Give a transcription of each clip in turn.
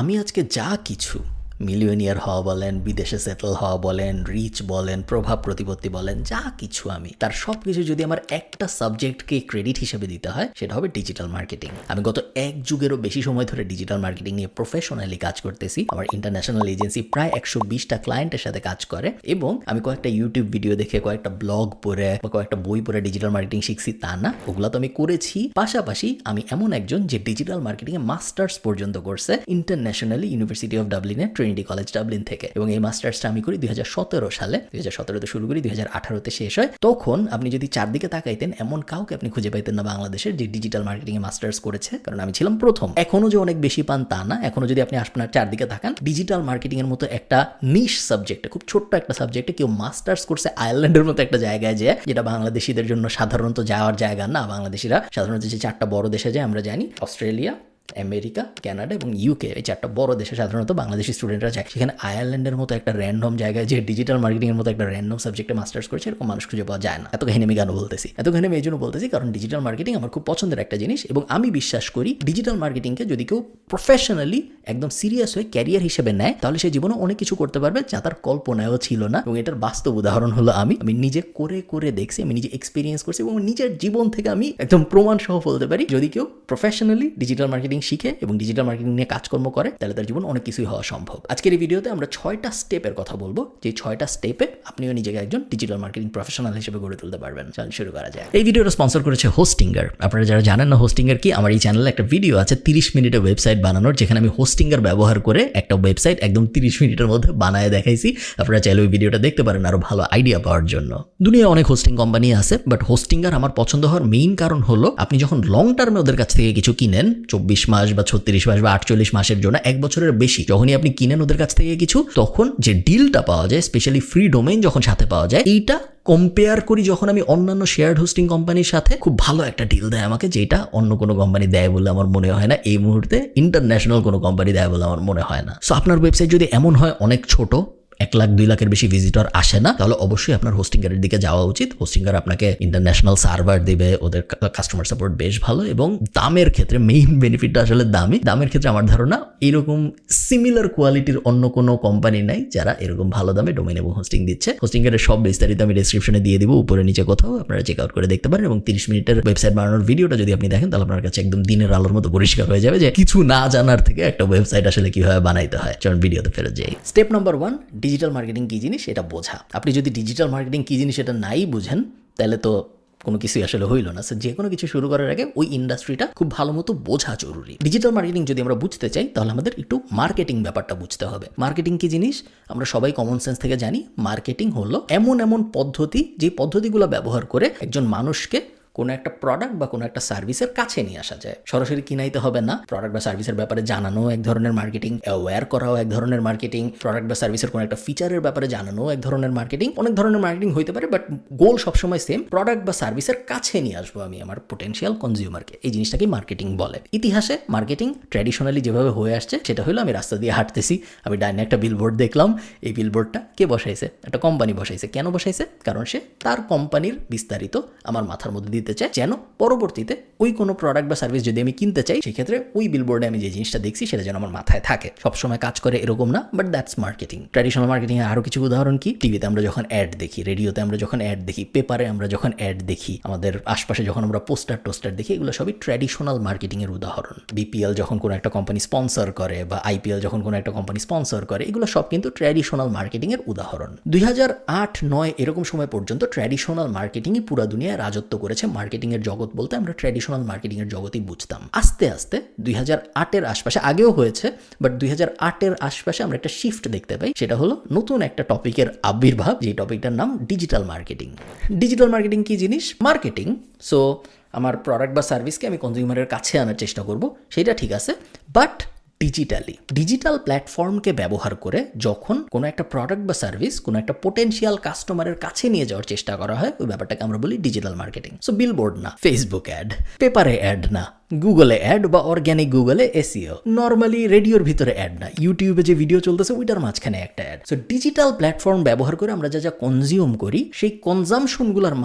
আমি আজকে যা কিছু মিলিয়নিয়ার হওয়া বলেন, বিদেশে সেটেল হওয়া বলেন, রিচ বলেন, প্রভাব প্রতিপত্তি বলেন, যা কিছু আমি তার সব কিছু যদি আমার একটা সাবজেক্টকে ক্রেডিট হিসেবে দিতে হয় সেটা হবে ডিজিটাল মার্কেটিং। আমি গত এক যুগেরও বেশি সময় ধরে ডিজিটাল মার্কেটিং নিয়ে প্রফেশনালি কাজ করতেছি। আমার ইন্টারন্যাশনাল এজেন্সি প্রায় 120টা ক্লায়েন্টের সাথে কাজ করে এবং আমি কয়েকটা ইউটিউব ভিডিও দেখে, কয়েকটা ব্লগ পড়ে বা কয়েকটা বই পড়ে ডিজিটাল মার্কেটিং শিখছি তা না, ওগুলো তো আমি করেছি। পাশাপাশি আমি এমন একজন যে ডিজিটাল মার্কেটিং এ মাস্টার্স পর্যন্ত করছে ইন্টারন্যাশনালি ইউনিভার্সিটি অফ ডাবলিনে, ট্রিনিটি কলেজ ডাবলিন থেকে। এবং এই মাস্টার্সটা আমি করি 2017 সালে। 2017তে শুরু করি, 2018তে শেষ হয়। তখন আপনি যদি চারদিকে তাকাইতেন এমন কাউকে আপনি খুঁজে পাইতেন না বাংলাদেশের যে ডিজিটাল মার্কেটিং এ মাস্টার্স করেছে, কারণ আমি ছিলাম প্রথম। এখনো যে অনেক বেশি পান তা না, এখনো যদি আপনি আপনার চারদিকে তাকান ডিজিটাল মার্কেটিং এর মতো একটা নিশ সাবজেক্টে, খুব ছোট্ট একটা সাবজেক্টে কেউ মাস্টার্স করছে আয়ারল্যান্ডের মতো একটা জায়গায়, যেটা বাংলাদেশিদের জন্য সাধারণত যাওয়ার জায়গা না। বাংলাদেশিরা সাধারণত যে চারটা বড় দেশে যায় আমরা জানি, অস্ট্রেলিয়া, আমেরিকা, কানাডা এবং ইউকে, এই চারটা বড় দেশে সাধারণত বাংলাদেশি স্টুডেন্টরা যায়। সেখানে আয়ারল্যান্ডের মতো একটা র্যান্ডম জায়গায় যে ডিজিটাল মার্কেটিং এর মতো একটা র্যান্ডম সাবজেক্টে মাস্টার্স করেছে এরকম মানুষ খুঁজে পাওয়া যায় না। এত কাহিনী আমি কেন বলতেছি? এত কাহিনী আমি এই জন্য বলতেছি কারণ ডিজিটাল মার্কেটিং আমার খুব পছন্দের একটা জিনিস এবং আমি বিশ্বাস করি ডিজিটাল মার্কেটিংকে যদি কেউ প্রফেশনালি একদম সিরিয়াস হয়ে ক্যারিয়ার হিসেবে নেয় তাহলে সে জীবনে অনেক কিছু করতে পারবে যা তার কল্পনায়ও ছিল না। এবং এটার বাস্তব উদাহরণ হলো আমি নিজে করে করে দেখছি, আমি নিজে এক্সপিরিয়েন্স করছি এবং নিজের জীবন থেকে আমি একদম প্রমাণ সহ বলতে পারি যদি কেউ প্রফেশনালি ডিজিটাল মার্কেটিং শিখে এবং ডিজিটাল মার্কেটিং নিয়ে কাজকর্ম করে তাহলে তার জীবন অনেক কিছুই হওয়া সম্ভব। আজকের এই ভিডিওতে আমরা 6টা স্টেপের কথা বলবো, যে 6টা স্টেপে আপনিও নিজেকে একজন ডিজিটাল মার্কেটিং প্রফেশনাল হিসেবে গড়ে তুলতে পারবেন। চল শুরু করা যায়। এই ভিডিওটা স্পন্সর করেছে হোস্টিঙ্গার। আপনারা যারা জানেন না হোস্টিঙ্গার কি, আমার এই চ্যানেলে একটা ভিডিও আছে 30 মিনিটের ওয়েবসাইট বানানোর, যেখানে আমি হোস্টিঙ্গার ব্যবহার করে একটা ওয়েবসাইট একদম 30 মিনিটের মধ্যে বানায় দেখাইছি। আপনারা চাইলে ওই ভিডিওটা দেখতে পারেন আরো ভালো আইডিয়া পাওয়ার জন্য। দুনিয়ায় অনেক হোস্টিং কোম্পানি আছে, বাট হোস্টিঙ্গার আমার পছন্দ হওয়ার মেইন কারণ হলো আপনি যখন লং টার্মে ওদের কাছ থেকে কিছু কিনেন, 24 মাস বা 36 মাস বা 48 মাসের জন্য, 1 বছরের বেশি যখনই আপনি কিনেন ওদের কাছ থেকে কিছু, তখন যে ডিলটা পাওয়া যায়, স্পেশালি ফ্রি ডোমেইন যখন সাথে পাওয়া যায়, এইটা কম্পেয়ার করি যখন আমি অন্যান্য শেয়ার্ড হোস্টিং কোম্পানির সাথে, খুব ভালো একটা ডিল দেয় আমাকে, যেটা অন্য কোনো কোম্পানি দেয় বলে আমার মনে হয় না। এই মুহূর্তে ইন্টারন্যাশনাল কোনো কোম্পানি দেয় বলে আমার মনে হয় না। সো আপনার ওয়েবসাইট যদি এমন হয় অনেক ছোট, 1 লাখ 2 লাখের বেশি ভিজিটর আসে না, তাহলে অবশ্যই আপনার হোস্টিঙ্গারের দিকে যাওয়া উচিত। হোস্টিঙ্গার আপনাকে ইন্টারন্যাশনাল সার্ভার দিবে, ওদের কাস্টমার সাপোর্ট বেশ ভালো এবং দামের ক্ষেত্রে, মেইন বেনিফিটটা আসলে দামের ক্ষেত্রে আমার ধারণা এরকম সিমিলার কোয়ালিটির অন্য কোনো কোম্পানি নাই যারা এরকম ভালো দামে ডোমেইন এবং হোস্টিং দিচ্ছে। হোস্টিঙ্গারের সব বিস্তারিত আমি ডেসক্রিপশনে দিয়ে দিব, উপরে নিচে কোথাও, আপনারা চেক আউট করে দেখতে পারেন। এবং 30 মিনিটের ওয়েবসাইট বানানোর ভিডিওটা যদি আপনি দেখেন তাহলে আপনার কাছে একদম দিনের আলোর মতো পরিষ্কার হয়ে যাবে যে কিছু না জানার থেকে একটা ওয়েবসাইট আসলে কিভাবে বানাইতে হয়। চলুন ভিডিওতে ফেরত যাই। স্টেপ নাম্বার 1, ডিজিটাল মার্কেটিং কি জিনিস এটা বোঝা। আপনি যদি ডিজিটাল মার্কেটিং কি জিনিস এটা নাই বুঝেন তাহলে তো কোনো কিছুই আসলে হইল না। যে কোনো কিছু শুরু করার আগে ওই ইন্ডাস্ট্রিটা খুব ভালো মতো বোঝা জরুরি। ডিজিটাল মার্কেটিং যদি আমরা বুঝতে চাই তাহলে আমাদের একটু মার্কেটিং ব্যাপারটা বুঝতে হবে। মার্কেটিং কি জিনিস আমরা সবাই কমন সেন্স থেকে জানি। মার্কেটিং হলো এমন পদ্ধতি, যে পদ্ধতিগুলো ব্যবহার করে একজন মানুষকে কোনো একটা প্রোডাক্ট বা কোনো একটা সার্ভিসের কাছে নিয়ে আসা যায়। সরাসরি কিনাইতে হবে না। প্রোডাক্ট বা সার্ভিসের ব্যাপারে জানানো এক ধরনের মার্কেটিং, অ্যাওয়্যার করাও এক ধরনের মার্কেটিং, প্রোডাক্ট বা সার্ভিসের কোনো একটা ফিচারের ব্যাপারে জানানো এক ধরনের মার্কেটিং। অনেক ধরনের মার্কেটিং হইতে পারে, বাট গোল সবসময় সেম, প্রোডাক্ট বা সার্ভিসের কাছে নিয়ে আসবো আমি আমার পোটেনশিয়াল কনজিউমারকে। এই জিনিসটাকেই মার্কেটিং বলে। ইতিহাসে মার্কেটিং ট্র্যাডিশনালি যেভাবে হয়ে আসছে সেটা হলো, আমি রাস্তা দিয়ে হাঁটতেছি, আমি ডাইনে একটা বিলবোর্ড দেখলাম, এই বিলবোর্ডটা কে বসাইছে? একটা কোম্পানি বসাইছে। কেন বসাইছে? কারণ সে তার কোম্পানির বিস্তারিত আমার মাথার মধ্যে দিতে চায়, যেন পরবর্তীতে ওই কোনো প্রোডাক্ট বা সার্ভিস যদি আমি কিনতে চাই সেক্ষেত্রে ওই বিলবোর্ডে আমি যে জিনিসটা দেখছি সেটা যেন আমার মাথায় থাকে। সবসময় কাজ করে এরকম না, but that's marketing. Traditional marketing এর আরো কিছু উদাহরণ কি? টিভিতে আমরা যখন অ্যাড দেখি, রেডিওতে আমরা যখন অ্যাড দেখি, পেপারে আমরা যখন অ্যাড দেখি, আমাদের আশপাশে যখন আমরা টোস্টার দেখি, এগুলো সবই ট্র্যাডিশনাল মার্কেটিং এর উদাহরণ। বিপিএল যখন কোনো একটা কোম্পানি স্পন্সর করে বা আইপিএল যখন কোনো একটা কোম্পানি স্পন্সর করে, এগুলো সব কিন্তু ট্র্যাডিশনাল মার্কেটিং এর উদাহরণ। 2008-9 এরকম সময় পর্যন্ত ট্র্যাডিশনাল মার্কেটিংই পুরো দুনিয়ায় রাজত্ব করেছে। মার্কেটিং এর জগৎ বলতে আমরা ট্র্যাডিশনাল মার্কেটিং এর জগতেই বুঝতাম। আস্তে আস্তে 2008-এর আশপাশে, আগেও হয়েছে, বাট 2008-এর আশপাশে আমরা একটা শিফট দেখতে পাই। সেটা হলো নতুন একটা টপিকের আবির্ভাব, যে টপিকটার নাম ডিজিটাল মার্কেটিং। ডিজিটাল মার্কেটিং কি জিনিস? মার্কেটিং। সো আমার প্রোডাক্ট বা সার্ভিসকে আমি কনজিউমারের কাছে আনার চেষ্টা করব, সেটা ঠিক আছে, বাট ডিজিটালি। ডিজিটাল প্ল্যাটফর্মকে ব্যবহার করে যখন কোনো একটা প্রোডাক্ট বা সার্ভিস কোনো একটা পোটেনশিয়াল কাস্টমারের কাছে নিয়ে যাওয়ার চেষ্টা করা হয়, ওই ব্যাপারটাকে আমরা বলি ডিজিটাল মার্কেটিং। সো বিলবোর্ড না, ফেসবুক অ্যাড, পেপারে অ্যাড না, গুগলে অ্যাড বা অর্গ্যানিক গুগলে এসইও, নর্মালি রেডিওর ভিতরে অ্যাড না, ইউটিউবে যে ভিডিও চলতেছে ওইটার মাঝখানে একটা অ্যাড। সো ডিজিটাল প্ল্যাটফর্ম ব্যবহার করে আমরা যা কনজিউম করি সেই কনজামশনগুলোর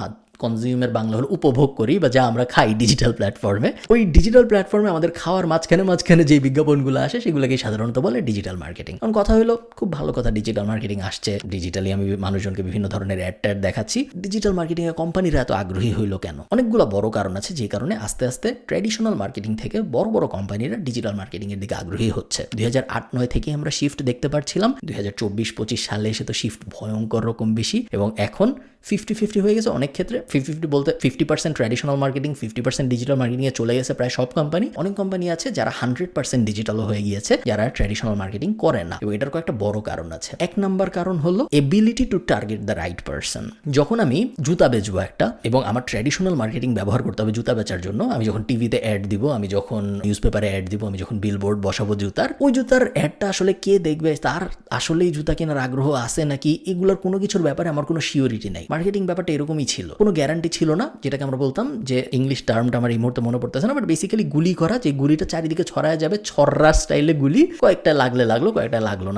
কনজিউমের বাংলা হলো উপভোগ করি বা যা আমরা খাই ডিজিটাল প্ল্যাটফর্মে, ওই ডিজিটাল প্ল্যাটফর্মে আমাদের খাওয়ার মাঝখানে যে বিজ্ঞাপনগুলো আসে সেগুলোকে সাধারণত বলে ডিজিটাল মার্কেটিং। কারণ কথা হলো খুব ভালো কথা, ডিজিটাল মার্কেটিং আসছে, ডিজিটালি আমি মানুষজনকে বিভিন্ন ধরনের অ্যাড দেখাচ্ছি। ডিজিটাল মার্কেটিং এ কোম্পানিরা এত আগ্রহী হইলো কেন? অনেকগুলো বড় কারণ আছে যে কারণে আস্তে আস্তে ট্র্যাডিশনাল মার্কেটিং থেকে বড় বড় কোম্পানিরা ডিজিটাল মার্কেটিং এর দিকে আগ্রহী হচ্ছে। 2008-9 থেকে আমরা শিফট দেখতে পাচ্ছিলাম, 2024-25 সালে এসে তো শিফট ভয়ঙ্কর রকম বেশি, এবং এখন 50-50 হয়ে গেছে অনেক ক্ষেত্রে। 50-50 বলতে 50% ট্র্যাডিশনাল মার্কেটিং, 50% ডিজিটাল মার্কেটিংয়ে চলে গেছে প্রায় সব কোম্পানি। অনেক কোম্পানি আছে যারা 100% ডিজিটালও হয়ে গিয়েছে, যারা ট্র্যাডিশনাল মার্কেটিং করে না, এবং এটার কয়েকটা বড় কারণ আছে। এক নাম্বার কারণ হলো ability to target the right person. যখন আমি জুতা বেচবো একটা, এবং আমার ট্র্যাডিশনাল মার্কেটিং ব্যবহার করতে হবে জুতা বেচার জন্য, আমি যখন টিভিতে অ্যাড দিব, আমি যখন নিউজ পেপারে অ্যাড দিব, আমি যখন বিলবোর্ড বসাবো জুতার, ওই জুতার অ্যাডটা আসলে কে দেখবে, তার আসলেই জুতা কেনার আগ্রহ আছে নাকি, এগুলোর কোনো কিছুর ব্যাপারে আমার কোনো শিওরিটি নাই। মার্কেটিং ব্যাপারটা এরকমই ছিল, কোনো গ্যারান্টি ছিল না, যেটাকে আমরা বলতাম যে ইংলিশ টার্মটা আমার এই মুহূর্তে মনে পড়তেছে না, বাট বেসিক্যালি গুলি করা, যে গুলিটা চারিদিকে ছড়ায় যাবে, ছড়রা স্টাইলে গুলি, কয়েকটা লাগলো, কয়েকটা লাগলো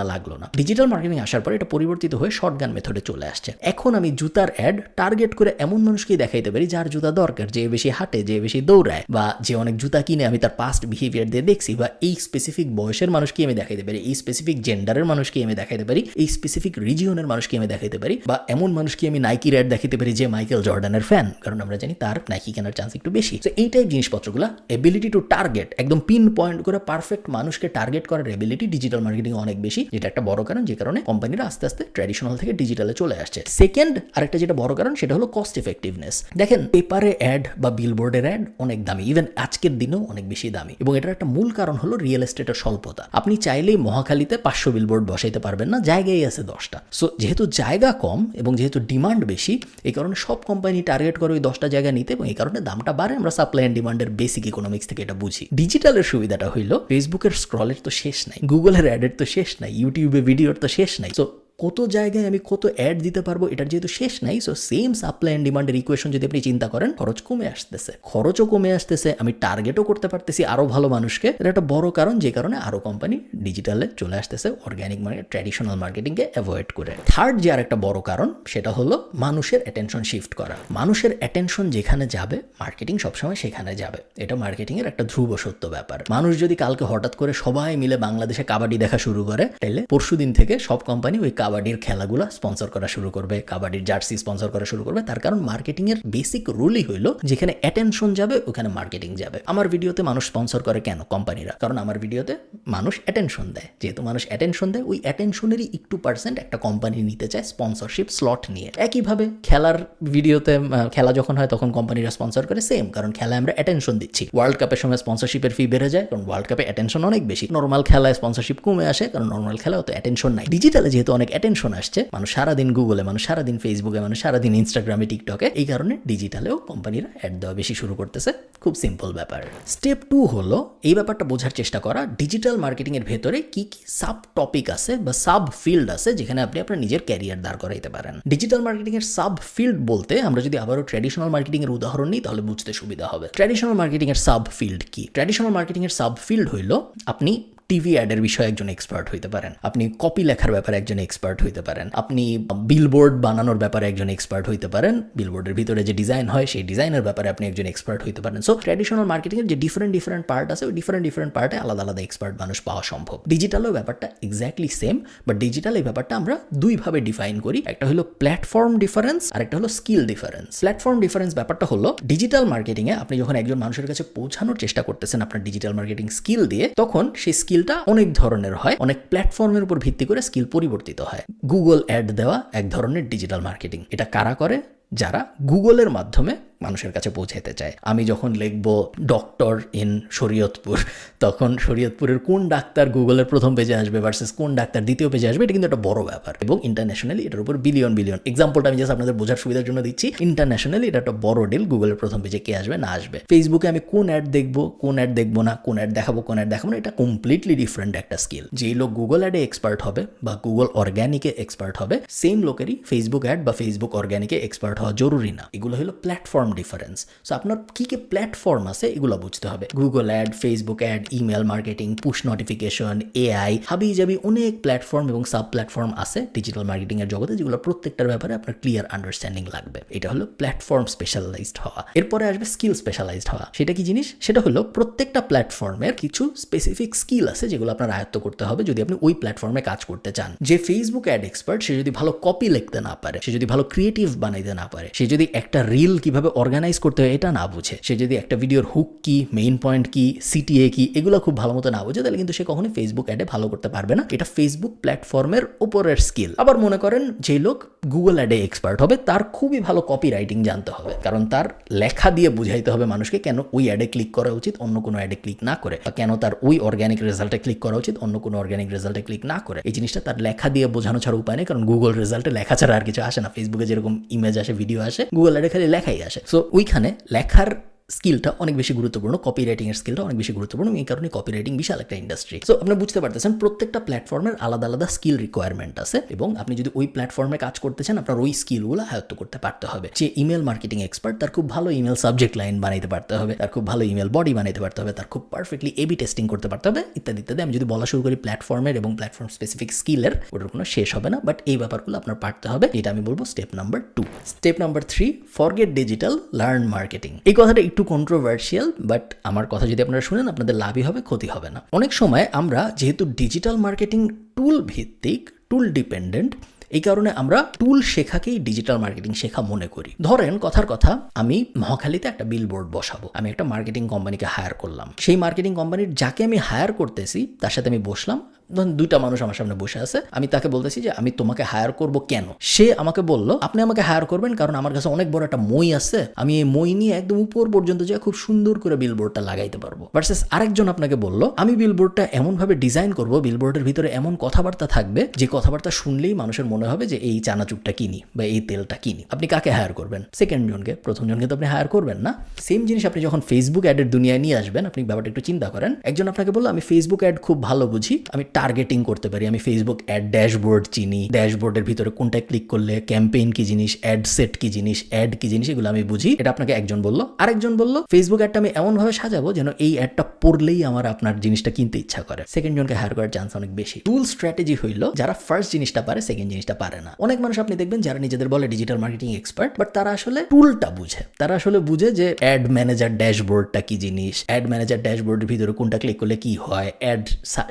না। ডিজিটাল মার্কেটিং আসার পর এটা পরিবর্তিত হয়ে শর্টগান মেথডে চলে আসছে। এখন আমি জুতার অ্যাড টার্গেট করে এমন মানুষকেই দেখাইতে পারি যার জুতা দরকার, যে বেশি হাঁটে, যে বেশি দৌড়ায়, বা যে অনেক জুতা কিনে আমি তার পাস্ট বিহেভিয়ার দিয়ে দেখছি, বা এই স্পেসিফিক বয়সের মানুষকে আমি দেখাইতে পারি, এই স্পেসিফিক জেন্ডারের মানুষকে আমি দেখাইতে পারি, এই স্পেসিফিক রিজিয়নের মানুষকে আমি দেখাইতে পারি, বা এমন মানুষকে আমি নাইকির অ্যাড দেখাইতে পারি যে মাইকেল জর্ডানের ফ্যান, কারণ আমরা জানি তার নাইকি কেনার চান্স একটু বেশি। তো এই টাইপ জিনিসপত্রগুলো, এবিলিটি টু টার্গেট, একদম পিন পয়েন্ট করে পারফেক্ট মানুষকে টার্গেট করার এবিলিটি ডিজিটাল মার্কেটিং অনেক বেশি, যেটা একটা বড় কারণ যে কারণে কোম্পানিরা আস্তে আস্তে ট্র্যাডিশনাল থেকে ডিজিটালে চলে আসছে। সেকেন্ড আরেকটা যেটা বড় কারণ সেটা হলো কস্ট এফেক্টিভনেস। দেখেন পেপারে অ্যাড বা বিলবোর্ডের অ্যাড অনেক দামি, ইভেন আজকের দিনেও অনেক বেশি দামি, এবং এটার একটা মূল কারণ হলো রিয়েল এস্টেটের স্বল্পতা। আপনি চাইলেই মহাখালীতে 500 বিলবোর্ড বসাইতে পারবেন না, জায়গায় আছে 10টা। সো যেহেতু জায়গা কম এবং যেহেতু ডিমান্ড বেশি, এই কারণে সব কোম্পানি টার্গেট করে ওই 10টা জায়গা নিতে, এবং এই কারণে দামটা বাড়ে। আমরা সাপ্লাই অ্যান্ড ডিমান্ডের বেসিক ইকোনমিক্স থেকে এটা বুঝি। ডিজিটালের সুবিধাটা হইলো ফেসবুকের স্ক্রলের তো শেষ নাই, গুগলের অ্যাডের তো শেষ নাই, ইউটিউবে ভিডিওর তো শেষ নাই। সো কত জায়গায় আমি কত অ্যাড দিতে পারবো এটার যেহেতু শেষ নাই, সো সেম সাপ্লাই অ্যান্ড ডিমান্ডের ইকুয়েশন যদি আপনি চিন্তা করেন, খরচও কমে আসতেছে, আমি টার্গেটও করতে পারতেছি আরো ভালো মানুষকে। এটা একটা বড় কারণ যে কারণে আরো কোম্পানি ডিজিটালে চলে আসতেছে, অর্গানিক মার্কেট, ট্র্যাডিশনাল মার্কেটিংকে অ্যাভয়েড করে। থার্ড যে আর একটা বড় কারণ সেটা হলো মানুষের অ্যাটেনশন শিফট করা। মানুষের অ্যাটেনশন যেখানে যাবে, মার্কেটিং সবসময় সেখানে যাবে। এটা মার্কেটিং এর একটা ধ্রুব সত্য ব্যাপার। মানুষ যদি কালকে হঠাৎ করে সবাই মিলে বাংলাদেশে কাবাডি দেখা শুরু করে, তাহলে পরশুদিন থেকে সব কোম্পানি ওই কাবাডির খেলাগুলো স্পন্সর করা শুরু করবে, কাবাডির জার্সি স্পন্সর করা শুরু করবে। তার কারণ মার্কেটিং এর বেসিক রুলই হইলো যেখানে অ্যাটেনশন যাবে ওখানে মার্কেটিং যাবে। আমার ভিডিওতে মানুষ স্পন্সর করে কেন? কোম্পানিরা। কারণ আমার ভিডিওতে মানুষ অ্যাটেনশন দেয়, যেহেতু মানুষ অ্যাটেনশন দেয়, ওই অ্যাটেনশনেরই একটু পার্সেন্ট একটা কোম্পানি নিতে চায় স্পন্সরশিপ স্লট নিয়ে। একইভাবে খেলার ভিডিওতে খেলা যখন হয় তখন কোম্পানিরা স্পন্সর করে, সেম, কারণ খেলায় আমরা অ্যাটেনশন দিচ্ছি। ওয়ার্ল্ড কাপের সময় স্পন্সরশিপের ফি বেড়ে যায়, কারণ ওয়ার্ল্ড কাপে অ্যাটেনশন অনেক বেশি। নর্মাল খেলায় স্পন্সরশিপ কমে আসে, কারণ নর্মাল খেলায় অত অ্যাটেনশন নাই। ডিজিটালে যেহেতু অনেক অ্যাটেনশন আসছে, মানুষ সারাদিন গুগলে, মানুষ সারাদিন ফেসবুকে, মানুষ সারাদিন ইনস্টাগ্রামে, টিকটকে, এই কারণে ডিজিটালেও কোম্পানিরা অ্যাড দেওয়া বেশি শুরু করতেছে। খুব সিম্পল ব্যাপার। স্টেপ 2 হলো এই ব্যাপারটা বোঝার চেষ্টা করা, ডিজিটাল মার্কেটিং এর ভেতরে কি কি সাব টপিক আছে বা সাব ফিল্ড আছে যেখানে আপনি আপনার নিজের ক্যারিয়ার দাঁড় করাইতে পারেন। ডিজিটাল মার্কেটিং এর সাব ফিল্ড বলতে আমরা যদি আবারও ট্র্যাডিশনাল মার্কেটিং এর উদাহরণ নিই তাহলে বুঝতে সুবিধা হবে। ট্র্যাডিশনাল মার্কেটিং এর সাব ফিল্ড কি? ট্র্যাডিশনাল মার্কেটিং এর সাব ফিল্ড হইল আপনি টিভি অ্যাডের বিষয়ে একজন এক্সপার্ট হইতে পারেন, আপনি কপি লেখার ব্যাপারে একজন এক্সপার্ট হইতে পারেন, আপনি বিলবোর্ড বানানোর ব্যাপারে একজন এক্সপার্ট হইতে পারেন, বিলবোর্ডের ভিতরে যে ডিজাইন হয় সেই ডিজাইনের ব্যাপারে আপনি একজন এক্সপার্ট হইতে পারেন। সো ট্র্যাডিশনাল মার্কেটিংয়ের যে ডিফারেন্ট পার্ট আছে, ওই ডিফারেন্ট পার্টে আলাদা আলাদা এক্সপার্ট মানুষ পাওয়া সম্ভব। ডিজিটালেও ব্যাপারটা এক্স্যাক্টলি সেম, বাট ডিজিটাল এই ব্যাপারটা আমরা দুইভাবে ডিফাইন করি। একটা হলো প্ল্যাটফর্ম ডিফারেন্স আর একটা হলো স্কিল ডিফারেন্স। প্ল্যাটফর্ম ডিফারেন্স ব্যাপারটা হলো ডিজিটাল মার্কেটিংয়ে আপনি যখন একজন মানুষের কাছে পৌঁছানোর চেষ্টা করতেছেন আপনার ডিজিটাল মার্কেটিং স্কিল দিয়ে, তখন সেই স্কিলটা অনেক ধরনের হয়, অনেক প্ল্যাটফর্মের উপর ভিত্তি করে স্কিল পরিবর্তিত হয়। গুগল অ্যাড দেওয়া এক ধরনের ডিজিটাল মার্কেটিং। এটা কারা করে? যারা গুগলের মাধ্যমে মানুষের কাছে পৌঁছাতে চায়। আমি যখন লিখব ডক্টর ইন শরীয়তপুর, তখন শরীয়তপুরের কোন ডাক্তার গুগলের প্রথম পেজে আসবে ভার্সেস কোন ডাক্তার দ্বিতীয় পেজে আসবে, এটা কিন্তু একটা বড় ব্যাপার। এবং ইন্টারন্যাশনালি এটার উপর বিলিয়ন এক্সাম্পলটা আমি জাস্ট আপনাদের বোঝার সুবিধার জন্য দিচ্ছি। ইন্টারন্যাশনালি এটা একটা বড় ডিল, গুগলের প্রথম পেজে কে আসবে না আসবে। ফেসবুকে আমি কোন অ্যাড দেখবো, কোন অ্যাড দেখবো না, কোন অ্যাড দেখাবো, কোন অ্যাড দেখাবো না, এটা কমপ্লিটলি ডিফারেন্ট একটা স্কিল। যেই লোক গুগল অ্যাডে এক্সপার্ট হবে বা গুগল অর্গ্যানিকে এক্সপার্ট হবে, সেম লোকেরই ফেসবুক অ্যাড বা ফেসবুক অর্গ্যানিকে এক্সপার্ট হওয়া জরুরি না। এগুলো হলো প্ল্যাটফর্ম ডিফারেন্স। সো আপনার কী কী প্ল্যাটফর্ম আছে এগুলো বুঝতে হবে। Google ad, Facebook ad, email marketing, push notification, AI, হাবি জাবি অনেক প্ল্যাটফর্ম এবং সাব প্ল্যাটফর্ম আছে ডিজিটাল মার্কেটিংয়ের জগতে, যেগুলো প্রত্যেকটার ব্যাপারে আপনার ক্লিয়ার আন্ডারস্ট্যান্ডিং লাগবে। এটা হলো প্ল্যাটফর্ম স্পেশালাইজড হওয়া। এরপরে আসবে স্কিল স্পেশালাইজড হওয়া। সেটা কি জিনিস? সেটা হলো প্রত্যেকটা প্ল্যাটফর্মের কিছু স্পেসিফিক স্কিল আছে যেগুলো আপনার আয়ত্ত করতে হবে যদি আপনি ওই প্ল্যাটফর্মে কাজ করতে চান। যে ফেসবুক অ্যাড এক্সপার্ট, সে যদি ভালো কপি লিখতে না পারে, সে যদি ভালো ক্রিয়েটিভ বানাইতে না পারে, সে যদি একটা রিল কিভাবে অর্গানাইজ করতে হয় এটা না বুঝে, সে যদি একটা ভিডিওর হুক কি, মেইন পয়েন্ট কি, সিটিএ কি, এগুলো খুব ভালো মতো না বুঝে, তাহলে কিন্তু সে কখনোই ফেসবুক অ্যাডে ভালো করতে পারবে না। এটা ফেসবুক প্ল্যাটফর্মের উপরের স্কিল। আবার মনে করেন যে লোক গুগল অ্যাডে এক্সপার্ট হবে, তার খুবই ভালো কপি রাইটিং জানতে হবে, কারণ তার লেখা দিয়ে বুঝাইতে হবে মানুষকে কেন ওই অ্যাডে ক্লিক করা উচিত অন্য কোনো অ্যাডে ক্লিক না করে, বা কেন তার ওই অর্গ্যানিক রেজাল্টে ক্লিক করা উচিত অন্য কোনো অর্গ্যানিক রেজাল্টে ক্লিক না করে। এই জিনিসটা তার লেখা দিয়ে বোঝানো ছাড়া উপায় নেই, কারণ গুগল রেজাল্টে লেখা ছাড়া আর কিছু আসে না। ফেসবুকে যেরকম ইমেজ আসে, ভিডিও আসে, গুগল অ্যাডে খালি লেখাই আসে। সো ওইখানে লেখার স্কিলটা অনেক বেশি গুরুত্বপূর্ণ, কপি রাইটিংয়ের স্কিলটা অনেক বেশি গুরুত্বপূর্ণ। এই কারণে কপি রাইটিং বিশাল একটা ইন্ডাস্ট্রি। সো আপনি বুঝতে পারতেছেন প্রত্যেকটা প্ল্যাটফর্মের আলাদা আলাদা স্কিল রিকোয়ারমেন্ট আছে, এবং আপনি যদি ওই প্ল্যাটফর্মে কাজ করতে চান আপনার ওই স্কিলগুলো আয়ত্ত করতে পারতে হবে। যে ইমেল মার্কেটিং এক্সপার্ট, তার খুব ভালো ইমেল সাবজেক্ট লাইন বানাইতে পারতে হবে, তার খুব ভালো ইমেল বডি বানাইতে পারতে হবে, তার খুব পারফেক্টলি এবি টেস্টিং করতে পারতে হবে, ইত্যাদি ইত্যাদি। আমি যদি বলা শুরু করি প্ল্যাটফর্মের এবং প্ল্যাটফর্ম স্পেসিফিক স্কিলের, ওটার কোনো শেষ হবে না, বাট এই ব্যাপারগুলো আপনার পারতে হবে। এটা আমি বলবো step number 2। Step number 3, forget digital, learn marketing. এই কথাটা একটু কন্ট্রোভার্সিয়াল, বাট আমার কথা যদি আপনারা শুনেন আপনাদের লাভই হবে, ক্ষতি হবে না। অনেক সময় আমরা যেহেতু ডিজিটাল মার্কেটিং টুল ভিত্তিক, টুল ডিপেন্ডেন্ট, এই কারণে আমরা টুল শেখাকেই ডিজিটাল মার্কেটিং শেখা মনে করি। ধরেন কথার কথা, আমি মহাখালীতে একটা বিলবোর্ড বসাবো, আমি একটা মার্কেটিং কোম্পানিকে হায়ার করলাম। সেই মার্কেটিং কোম্পানির যাকে আমি হায়ার করতেছি তার সাথে আমি বসলাম, ধরুন 2টা মানুষ আমার সামনে বসে আছে, আমি তাকে বলতেছি যে আমি তোমাকে হায়ার করব কেন। সে আমাকে বলল আপনি আমাকে হায়ার করবেন কারণ আমার কাছে অনেক বড় একটা মই আছে, আমি এই মই নিয়ে একদম উপর পর্যন্ত যেয়ে খুব সুন্দর করে বিলবোর্ডটা লাগাইতে পারবো। ভার্সেস আরেকজন আপনাকে বলল আমি বিলবোর্ডটা এমনভাবে ডিজাইন করব, বিলবোর্ডের ভিতরে এমন কথাবার্তা থাকবে যে কথাবার্তা শুনলেই মানুষের মনে হবে যে এই চানাচুরটা কিনি বা এই তেলটা কিনি। আপনি কাকে হায়ার করবেন? সেকেন্ড জনকে। প্রথম জনকে তো আপনি হায়ার করবেন না। সেম জিনিস আপনি যখন ফেসবুক অ্যাডের দুনিয়ায় নিয়ে আসবেন, আপনি ব্যাপারটা একটু চিন্তা করেন। একজন আপনাকে বললো আমি ফেসবুক অ্যাড খুব ভালো বুঝি, আমি টার্গেটিং করতে পারি, আমি ফেসবুক অ্যাড ড্যাশবোর্ড চিনি, ড্যাশবোর্ডের ভিতরে কোনটায় ক্লিক করলে ক্যাম্পেইন কি জিনিস, অ্যাড সেট কি জিনিস, অ্যাড কি জিনিস, এগুলো আমি বুঝি। এটা আপনাকে একজন বললো। আরেকজন বললো ফেসবুক অ্যাডটা আমি এমন ভাবে সাজাবো যেন এই অ্যাডটা পড়লেই আমার আপনার জিনিসটা কিনতে ইচ্ছা করে। সেকেন্ড জনকে হায়ার করার চান্স অনেক বেশি। টুল স্ট্র্যাটেজি হইলো যারা ফার্স্ট জিনিসটা পারে সেকেন্ড জিনিসটা পারে না। অনেক মানুষ আপনি দেখবেন যারা নিজেদের বলে ডিজিটাল মার্কেটিং এক্সপার্ট, বাট তারা আসলে টুলটা বুঝে। তারা আসলে বুঝে যে অ্যাড ম্যানেজার ড্যাশবোর্ডটা কি জিনিস, অ্যাড ম্যানেজার ড্যাশবোর্ডের ভিতরে কোনটা ক্লিক করলে কি হয়, অ্যাড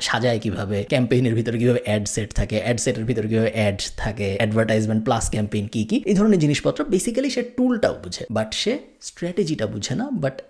সাজায় কিভাবে, ক্যাম্পেইনের ভিতরে কিভাবে অ্যাড সেট থাকে, অ্যাড সেটের ভিতরে কিভাবে অ্যাড থাকে, অ্যাডভার্টাইজমেন্ট প্লাস ক্যাম্পেইন কি কি, এই ধরনের জিনিসপত্র বেসিক্যালি সে টুলটাও বুঝে, বাট সে স্ট্র্যাটেজিটা বুঝে না,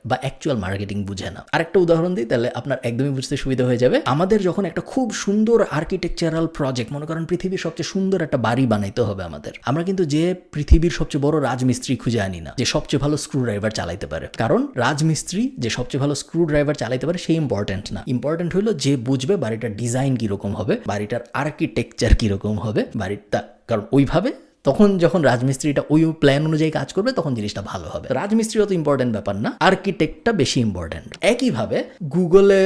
বা অ্যাকচুয়াল মার্কেটিং বুঝে না। আরেকটা উদাহরণ দিই, তাহলে আপনার একদমই বুঝতে সুবিধা হয়ে যাবে। আমাদের যখন একটা খুব সুন্দর আর্কিটেকচারাল প্রজেক্ট, মনে করেন পৃথিবীর সবচেয়ে সুন্দর একটা বাড়ি বানাইতে হবে আমাদের, আমরা কিন্তু যে পৃথিবীর সবচেয়ে বড় রাজমিস্ত্রি খুঁজে আনি না যে সবচেয়ে ভালো স্ক্রু ড্রাইভার চালাইতে পারে, কারণ রাজমিস্ত্রি যে সবচেয়ে ভালো স্ক্রু ড্রাইভার চালাইতে পারে সেই ইম্পর্টেন্ট না। ইম্পর্টেন্ট হলো যে বুঝবে বাড়িটার ডিজাইন কিরকম হবে, বাড়িটার আর্কিটেকচার কিরকম হবে, বাড়িটা, কারণ ওইভাবে তখন যখন রাজমিস্ত্রিটা ওই প্ল্যান অনুযায়ী কাজ করবে তখন জিনিসটা ভালো হবে। রাজমিস্ত্রি অত ইম্পর্টেন্ট ব্যাপার না, আর্কিটেক্টটা বেশি ইম্পর্টেন্ট। একইভাবে গুগলে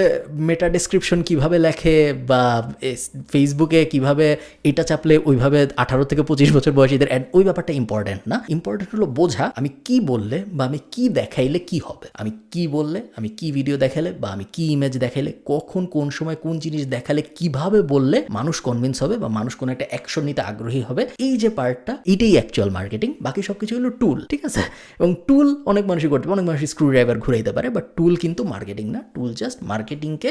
মেটা ডেসক্রিপশন কিভাবে লেখে বা ফেসবুকে কিভাবে এটা চাপলে ওইভাবে 18 থেকে 25 বছর বয়সীদের অ্যাড, ওই ব্যাপারটা ইম্পর্টেন্ট না। ইম্পর্টেন্ট হলো বোঝা আমি কি বললে বা আমি কি দেখাইলে কি হবে, আমি কি বললে, আমি কি ভিডিও দেখালে বা আমি কি ইমেজ দেখাইলে, কখন কোন সময় কোন জিনিস দেখালে, কিভাবে বললে মানুষ কনভিন্স হবে বা মানুষ কোনো একটা অ্যাকশন নিতে আগ্রহী হবে। এই যে পার্ট, এটাই অ্যাকচুয়াল মার্কেটিং। বাকি সবকিছু হলো টুল, ঠিক আছে? এবং টুল অনেক মানুষই করতে পারে, অনেক মানুষ স্ক্রু ড্রাইভার ঘুরাইতে পারে, বাট টুল কিন্তু মার্কেটিং না। টুল জাস্ট মার্কেটিংকে